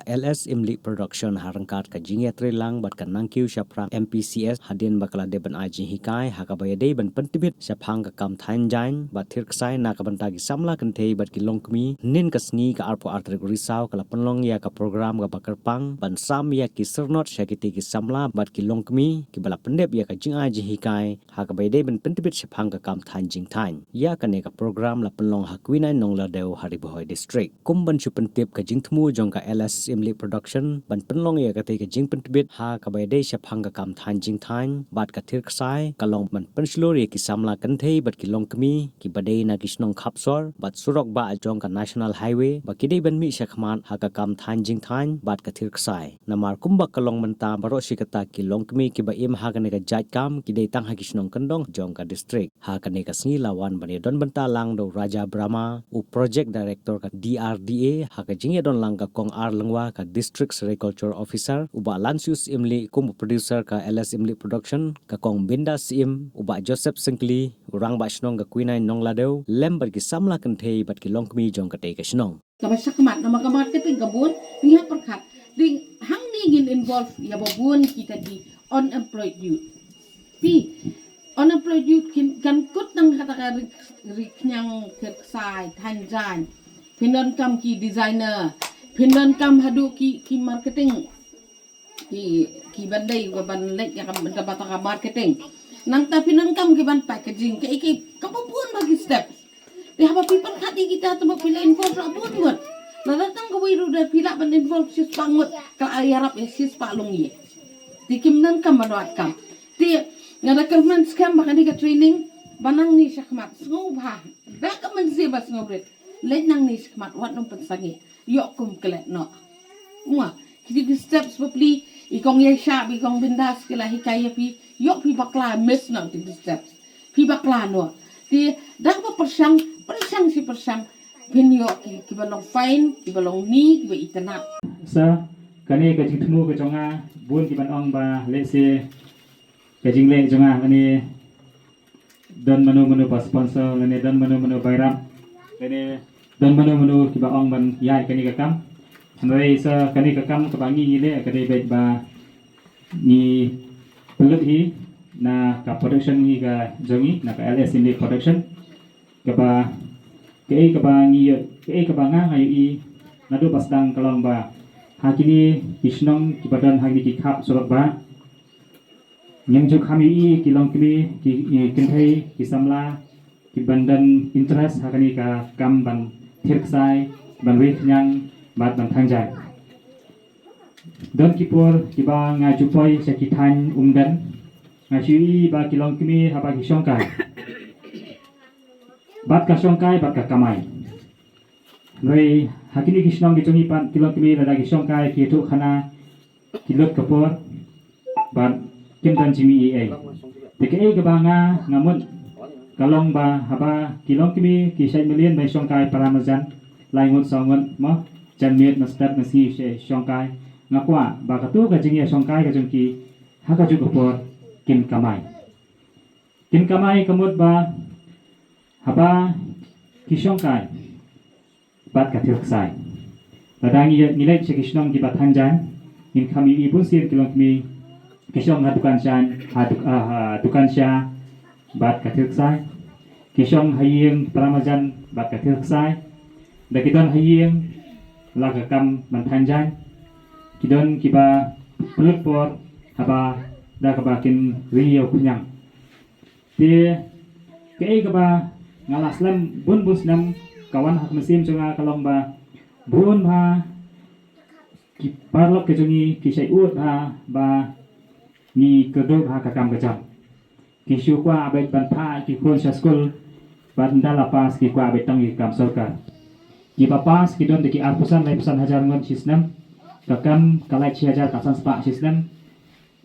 LS Syiemlieh Production harangkat ka jinghikai lang bat ka nangkiu syaprak MPCS hadin bakala deban jinghikai hakabayade ban pentibit syapang ka kam thain jain bat thirksai na ka bantagi samla kynthei bat ki longkmi nin ka sngi ka arpo artrik risau kala penlong ya ka program ka bakarpang ban sam ya ki sernot syakiti ki samla bat ki longkmi ki bala pendep ya ka jinghikai hakabayade ban pentibit syapang ka kam thain jingthain ya ka ne ka program la penlong hakwinai nongla deu haribohoi district kumban chu pentip ka jingthmu jong ka LS Syiemlieh Production ban penlong ya ka te ka jing pentibit ha ka bayade syapang ka kam thain jingthain bat ka thirksai kalong ban penslori ki samla kynthei bat ki longkmi ki badai na kisnong khapsor bat surok ba ajong ka national highway ba kidei ban mi syakman ha ka kam thain jingthain bat ka thirksai namar kumbak kalong menta baro sikata ki longkmi ki ba im ha ka ne ka jat kam kidei tang ha kisnong kendong jong ka district ha ka ne ka sngi lawan ban don benta lang do Raja Brahma u project director ka DRDA ha ka jingye don lang ka kong ar lengwa ka district agriculture officer uba Lansius Syiemlieh kum producer ka LS Syiemlieh Production ka kong Binda Sim uba Joseph Singli urang ba snong ka kuinai nong ladeu lembar ki samla kynthei bat ki longkmi jong ka te ka snong Kabasa kamat na magamarketing kabun niya perkat ding hang ni gin involve ya babun kita di unemployed youth pi unemployed youth kan kut nang kata riknyang kersai thanjan pinon kam ki designer pinon kam hadu ki marketing ki bandai ko ban lek ya kam bata ka marketing nang ta pinon kam ki ban packaging ke kapupun bagi steps di haba people khati kita tu pila involve rabun buat la datang ko wiru da pila ban involve sis pangut ka ayarap sis palung ye di kimnan kam banwat kam di ngada kerman scam bakani ka training banang ni syakmat ngubha da ka man sibas ngobret let nang ni syakmat wat nong pensangi yok kum kelet no wa kiti steps popli ikong ye sha ikong bindas kala hikaya pi yok pi bakla miss no di steps pi bakla no di dah pa persang si persang pinyo ki balong fine ki balong ni ki itanap sa kani ka jingthmu ka jonga bun ki ban ong ba lese ka jingle jonga kani don manu pa sponsor lene don manu bayram lene don manu ki ba ong ban yai kani ka kam hanoi sa kani ka kam ka bangi ngile kani bet ba ni pelut hi na ka production hi ka jongi na ka LS Syiemlieh Production ka ba nga ngayu i nadu pasdang kalong ba hakini kisnong kibadan hagni ki khap sorok ba nyangjuk kami i kilong kmi ki kynthei ki samla ki bandan interest hakani ka kam ban thirksai ban wek nyang bat ban thangjai don kipor kiba nga jupoi sakithan umdan ngasui ba kilong kmi haba ki songkai bat ka songkai bat ka kamai noi hakini kisnong ki chongi pan kilong kmi lada ki songkai ki tu khana kilot kapor bat kimdan jimi ai teke ka ba nga ngamut kalong ba haba kilong kmi ki sai million bai songkai paramazan laingot songot mo janmiet na step na si songkai ngakwa ba ka tu ka jingi songkai ka jongki haka ju kapor kin kamai kamut ba haba kisongkai bat ka thirksai ladangi nilai chekisnong ki bathanjan in kami ibun sir kilong kmi kisong hadukan shan dukan sha bat ka thirksai kisong haying paramazan bat ka thirksai dakidon haying lagakam banthanjan kidon kiba pelupor haba da kabakin riyo kunyang ti kei kaba ngalaslam bun busnam kawan hak mesim chunga kalong ba bun ha ki parlok ke jungi ki sai ut ha ba ni kedok ha kakam kejam ki syukwa abet ban pha ki khon sa school ban dala pas ki kwa abet tang ki kam sarkar ki papas ki don ki apusan lai pesan hajar ngon sistem kakam kalai 6000 kasan spa sistem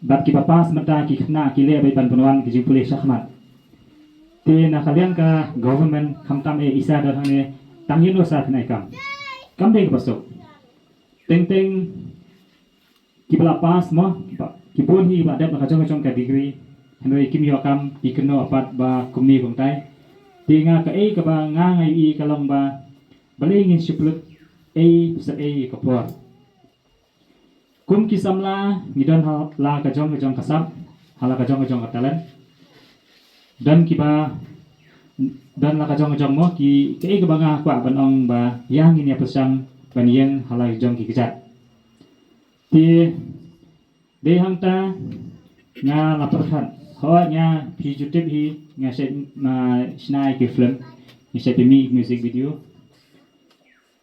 bat ki papas mata ki khna ki le abet ban punwan ki jingpuli syahmat te na kalian ka government khamtam isa da thane tangin wasa thnai kam dei pasok teng ki bala pas mo ki bon hi ba dat ka chong ka degree hanoi kim yo kam ki keno apat ba kumni kongtai te nga ka ka ba nga ngai i kalong ba balingin siplut sa kapor kum ki samla ngidon la ka jong kasap hala ka jong ka talent dan kiba dan la ka jong mo ki ke ke banga kwa banong ba yang ini apa sang baniang hala jong ki kejat ti de hang ta nga la perkhat ho nya pi jutip hi nga set na snai ki film ni set mi music video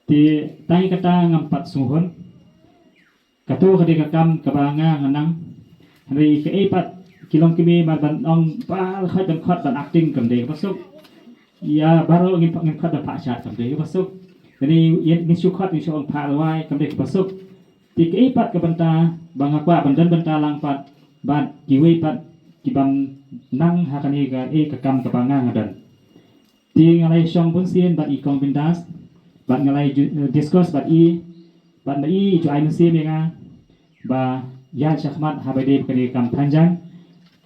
ti tai kata ngampat suhun katu kadi kakam kabanga nganang hari ke epat kilong kimi ban ong pal khat ban acting kam de pasuk ya baru ngin khat da pachat kam de pasuk jadi yen su khat ni so pal wai kam de pasuk ti ke epat ka banta banga kwa bandan banta lang pat ban kiwi pat kibam nang hakani ga kakam kabanga ngadan ti ngalai song pun sien bat ikong bindas bat ngalai discourse bat i ju ai musim nga ba ya syahmat habade kali kam panjang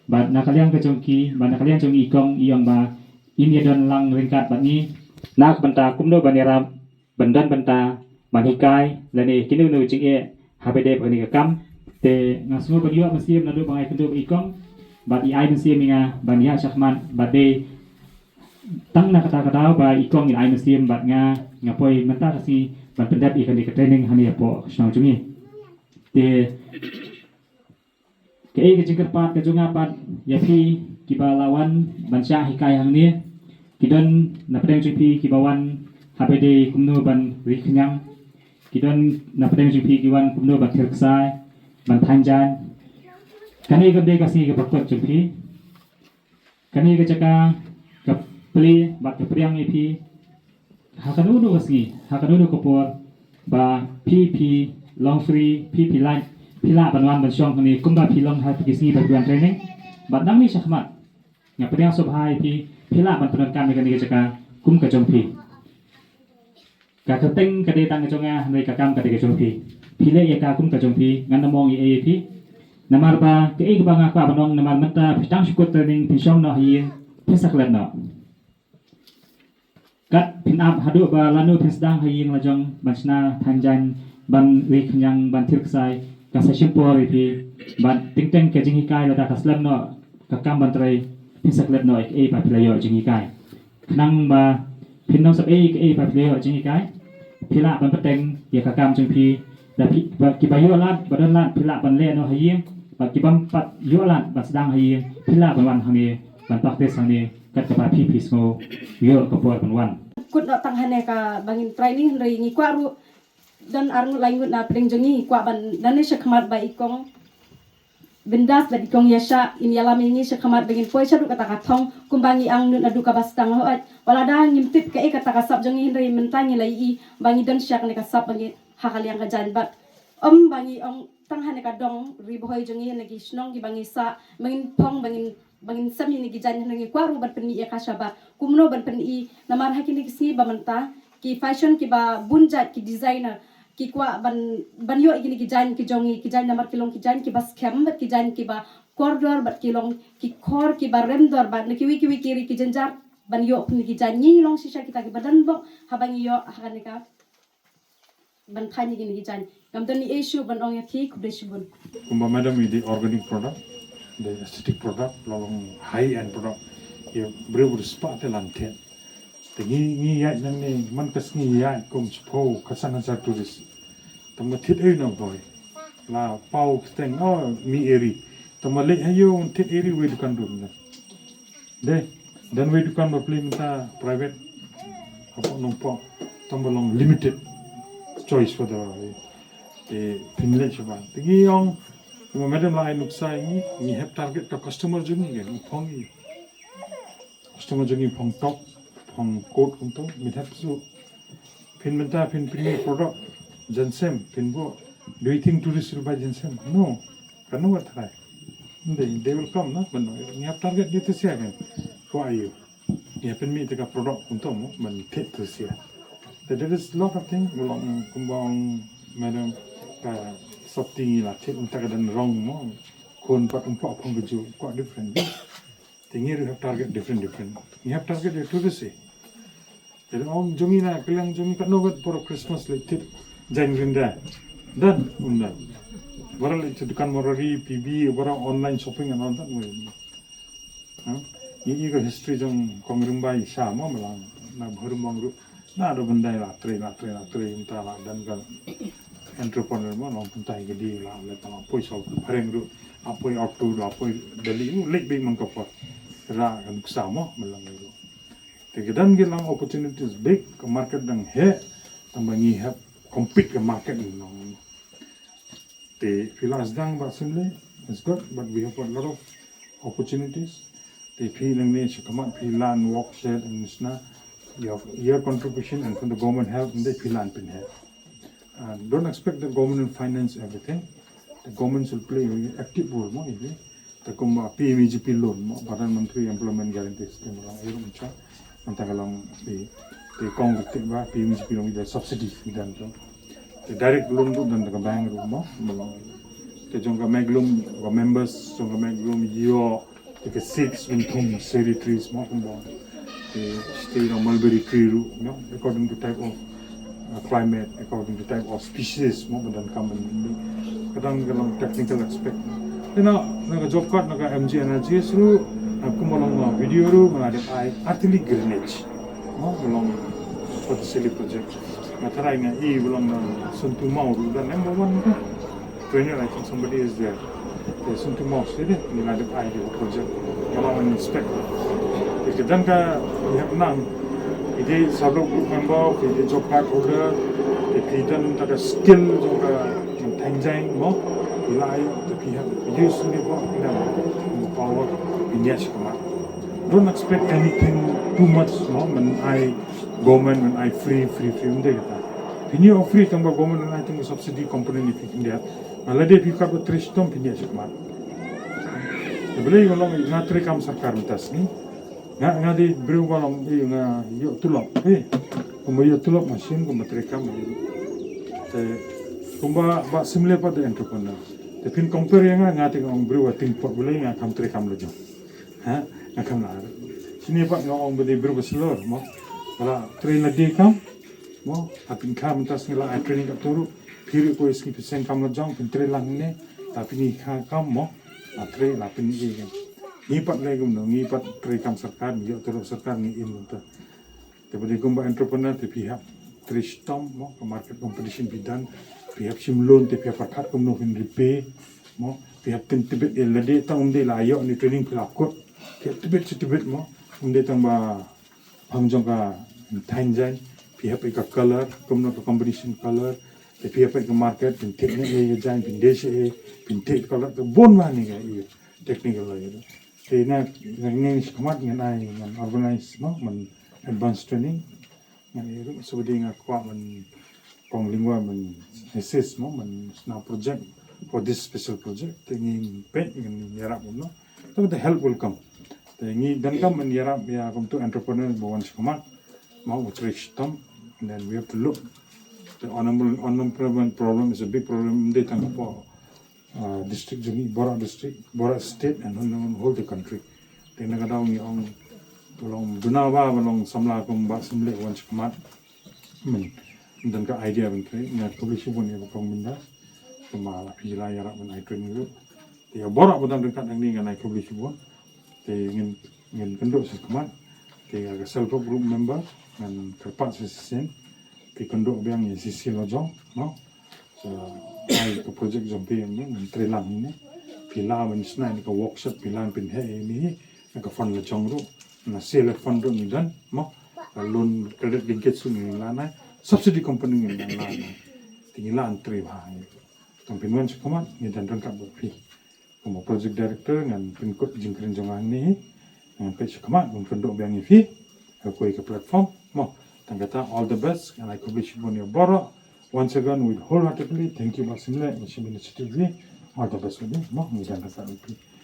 bat nakaliang ke jongki ba nakaliang jongki ikong iong ba ini don lang ringkat bat ni nak benta kumno banera bandan benta manikai lani kinu nu jing e habade kali kam te ngasungo badiwa musim nadu bangai kendu ikong bat i ai musim nga ban ya syahmat bat de tang na kata ba ikong i ai musim bat nga ngapoi menta kasi ban pendap ikan di training hani apo snang jungi te ke jingker pat ke junga pat yapi kiba lawan bansha hikai hang ni kidon na pedeng jupi kibawan hapede kumno ban riknyang kidon na pedeng jupi kiwan kumno ban thirksai ban thanjan kani gade kasi ke pakot jupi kani ke jaka ke pli bat ke priang ipi hakanu kasi hakanu kopor ba pp long free pp line pila banwan ban syong ni kumba pilong ha pisi baguan training bat nang ni syahmat nga priang sobhai pi pila ban penonkan ni jaka kum ka jongpi ka keteng ka de tang jonga nei ka kam ka de jongpi pile ya ka kum ka jongpi ngan namong i ap namar ba ke ba nga ka banong namar mata pitang syukut training pisong no hi pisaklet no kat pin up hadu ba lanu pin sedang haying lajong bansna thanjan ban ri khnyang ban thirksai ka sasimpor ipi ban tingteng ke jinghikai lada kaslam no ka kam ban trai pin saklet no e pa playo jinghikai nang ba pin no sap e pa playo jinghikai pila ban peteng ya ka kam jingpi da pi ba ki bayo lat badan lat pila ban le no haying ba ki bam pat yo lat ba sedang haying pila ban wan hangi ban praktis hangi kat ka pa pi pismo yo ka por ban wan kut na tanghane ka bangin training ri ngi kwaru dan arngu langut na pring jongi kwa ban dan syakmat ba ikong bendas da ikong yasha in yala mingi syakmat bangin poi chadu kata kathong kumbangi ang nun adu ka bastang hoat wala da ngimtip ka kata kasap jongi ri mentangi lai i bangi dan syak ne kasap bangi hakaliang ka jan bat bangi ong tanghane ka dong ri boy jongi nagi snong gi bangi sa bangin pong bangin sami ni gijan ngi kwaru ban peni ya kasaba kumno ban peni namar hakini kisi bamanta ki fashion ki ba bunjat ki designer ki kwa ban yo igini gijan ki jongi gijan namar kilong gijan ki bas kem bat gijan ki ba corridor bat kilong ki khor ki ba remdor bat ki wiki kiri ki janjar ban yo ni gijan ni long sisa kita ki badan bok habang yo hakanika ban thani gini gijan gamdani issue ban ong ya thi kudeshbun kumba madam ini organic product the aesthetic product long high end product ye berebur spa te lanten tingi ya nang ne man kas ngi ya kum spo kasana sa turis tama thit ei no boy la pau teng oh mi eri tama le hayo thit eri we dukan dum na de dan we dukan ba play mata private apa nong po tama long limited choice for the pinle chaba tingi yong kuma madam la ai nuksa ni have target ka customer jungi ge phong customer jungi phong top phong code kum to mi have su pin menta pin product jansem pin bo do you think tourists will buy jansem no kanu what try they will come na but ni have target gitu sih kan who are you ni pin mi te ka product kum to mo man fit to sih there is lot of thing belong kumbang madam ka something la thit unta ka dan wrong mo kon pat umpa phong ju quite different thing you have target different you have target the tourist jadi om jungi na kelang jungi kat no for Christmas like thit jain grinda dan unda Bara le dukan morari PB bara online shopping and all that way. Ini ko history jong kongrum bai sha mo malang na bharum bangru na do bandai la tre inta la dan kan entrepreneur mo long puntai gedi la le ta poi so bhareng ru apoi auto la apoi deli nu lek be man ko pa ra kan sa mo malang ru te gedan ge lang opportunities big ka market dang he tambangi have compete ka market no te filas dang ba simle is good but we have a lot of opportunities they feel in nature come on feel land walk shed and isna your contribution and from the government help and they feel land pin help don't expect the government will finance everything the government will play an active role mo ibe the kumba PMGP loan mo Pradhan Mantri Employment Guarantee Scheme ra iru cha antagalang the congress ba PMGP loan the subsidy dan to the direct loan do dan the bank ro mo the jonga maglum go members jonga maglum yo the six mintum seri trees mo kumba the stay on mulberry tree ru no according to type of climate according to type of species mo dan common kadang kadang technical aspect naga job card naga MG energy ru kumolong video ru ngade ai artillery grenade mo belong for the silly project natarai nga I belong na suntu mau ru dan number one trainer I think somebody is there the suntu mau sede ngade ai the project kalau inspect dan ka have nang ide sablo group member ide job card holder ide taka skill joka thain mo ilai to have use ni ko ina power inyas kuma don't expect anything too much no when I government when I free unde kata pini free tamba government I think subsidy component if india alade pika ko tristom pini kuma beli ngolong ngatri kam sarkar utas ni nga di berubah long nga yuk tulok kumba yuk tulok mesin kumba terekam te kumba ba simle pada entrepreneur te pin compare nga ngati ngong berubah timpot boleh nga kam terekam lojo nga kam na sini pak ngong bede berubah selor mo bala train lagi kam mo apin kam tas ngela training kat turu piri ko iski persen kam lojong pin train lang ne tapi ni kam mo train lapin ni ngipat lagi gum ngipat terekam sarkar yo terus sarkar ni in ta tapi kumba entrepreneur te pihak tristom mo ke market competition bidan pihak sim loan te pihak pakat kum no fin repay mo pihak tibet lade ta unde la yo ni training pelakot pihak tibet mo unde tamba pangjong ka thain pihak ka color kum no competition color te pihak ke market pin teknik e jain pin desi pin tek color to bon mani ga technical la yo Kena ngene sekomat ngan ai ngan organize mo man advanced training ngan iru sebudi ngakwa man kong lingwa man assist mo man na project for this special project ngin pet ngan yarap no so the help will come ngi dan kam man yarap ya come to entrepreneur bawan sekomat mo with tom and then we have to look the unemployment problem is a big problem they tang po district juni Bora district Bora state and whole the country te naga daw ni ong tolong dunawa balong samla kum ba simle wan chkamat dan ka idea ben tre na publish pun ya kong benda kuma la pila ya rak ben I training lu te Bora budan dekat ang ni ngan I publish pun te ngin kenduk chkamat te aga self group member ngan kerpat sesen te kenduk biang ya sisi lojong no ai ke project jompe ni menteri lang ni pila ben snai ni ka workshop pila pin he ni ka fund la chong ru na sale fund ru ni dan mo loan credit linkage su ni la na subsidy company ni la na tingila antri ba tampin wan chkamat ni dan rangkap pi como project director ngan pinkot jingkren jongang ni pe chkamat mun pendok biang ni fi ko ke platform mo tangata all the best and I publish on your Bora. Once again, we wholeheartedly thank you, Syiemlieh Production, all the best with you.